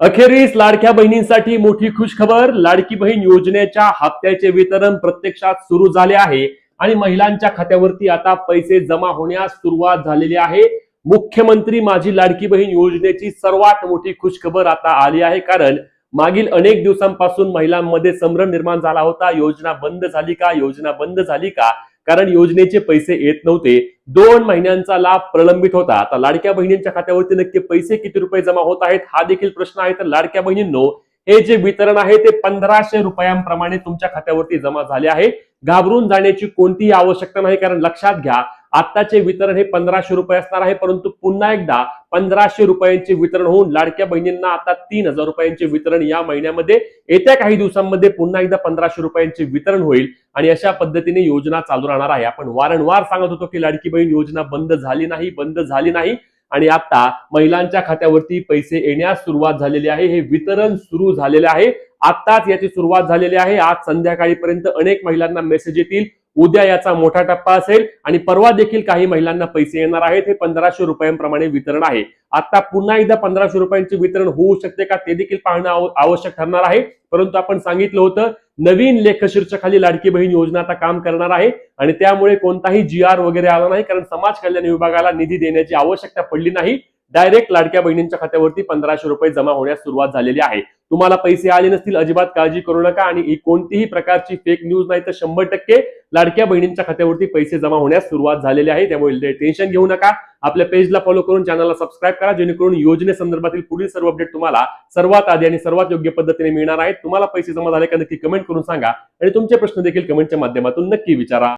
अखेरीस लाडक्या बहिणींसाठी मोठी खुशखबर. लाडकी बहीण योजनेच्या हप्त्याचे वितरण प्रत्यक्षात सुरू झाले आहे आणि महिलांच्या खात्यावरती आता पैसे जमा होण्यास सुरुवात झालेली आहे. मुख्यमंत्री माझी लाडकी बहीण योजनेची सर्वात मोठी खुशखबर आता आली आहे, कारण मागील अनेक दिवसांपासून महिलांमध्ये संभ्रम निर्माण झाला होता. योजना बंद झाली का, योजना बंद झाली का, कारण योजनेचे पैसे येत नव्हते. 2 महिन्यांचा लाभ प्रलंबित होता. आता लाडक्या बहिणींच्या खात्यावरती नक्की पैसे किती रुपये जमा होत आहेत हा देखील प्रश्न आहे. तर लाडक्या बहिणींनो, हे जे वितरण आहे ते 1500 रुपयांप्रमाणे तुमच्या खात्यावरती जमा झाले आहे. घाबरून जाण्याची कोणतीही आवश्यकता नाही, कारण लक्षात घ्या, आताचे वितरण हे 1500 रुपये असणार आहे, परंतु पुन्हा एकदा 1500 रुपयांचे वितरण होऊन लाडक्या बहिणींना आता 3000 रुपयांचे वितरण या महिन्यामध्ये, येत्या काही दिवसांमध्ये पुन्हा एकदा 1500 रुपयांचे वितरण होईल आणि अशा पद्धतीने योजना चालू राहणार आहे. आपण वारंवार सांगत होतो की लाडकी बहीण योजना बंद झाली नाही, बंद झाली नाही, आणि आता महिलांच्या खात्यावरती पैसे येण्यास सुरुवात झालेली आहे. हे वितरण सुरू झालेले आहे. आताच याची सुरुवात झालेली आहे. आज संध्याकाळीपर्यंत अनेक महिलांना मेसेज येतील. उद्या याचा मोठा टप्पा असेल आणि परवा देखील काही महिलांना पैसे येणार आहेत. हे 1500 रुपयांप्रमाणे वितरण आहे. आता पुन्हा एकदा 1500 रुपयांचे वितरण होऊ शकते का ते देखील पाहणं आवश्यक ठरणार आहे. परंतु आपण सांगितलं होतं, नवीन लेखशीर्षाखाली लाडकी बहीण योजना आता काम करणार आहे आणि त्यामुळे कोणताही GR वगैरे आला नाही, कारण समाज कल्याण विभागाला निधी देण्याची आवश्यकता पडली नाही. डायरेक्ट लाडक्या बहिणींच्या खात्यावरती 1500 रुपये जमा होण्यास सुरुवात झालेली आहे. तुम्हाला पैसे आले नसतील, अजिबात काळजी करू नका आणि कोणतीही प्रकारची फेक न्यूज नाही, तर 100% लाडक्या बहिणींच्या खात्यावरती पैसे जमा होण्यास सुरुवात झालेली आहे. त्यामुळे टेन्शन घेऊ नका. आपल्या पेजला फॉलो करून चॅनलला सबस्क्राईब करा, जेणेकरून योजनेसंदर्भातील पुढील सर्व अपडेट तुम्हाला सर्वात आधी आणि सर्वात योग्य पद्धतीने मिळणार आहेत. तुम्हाला पैसे जमा झाले का नक्की कमेंट करून सांगा आणि तुमचे प्रश्न देखील कमेंटच्या माध्यमातून नक्की विचारा.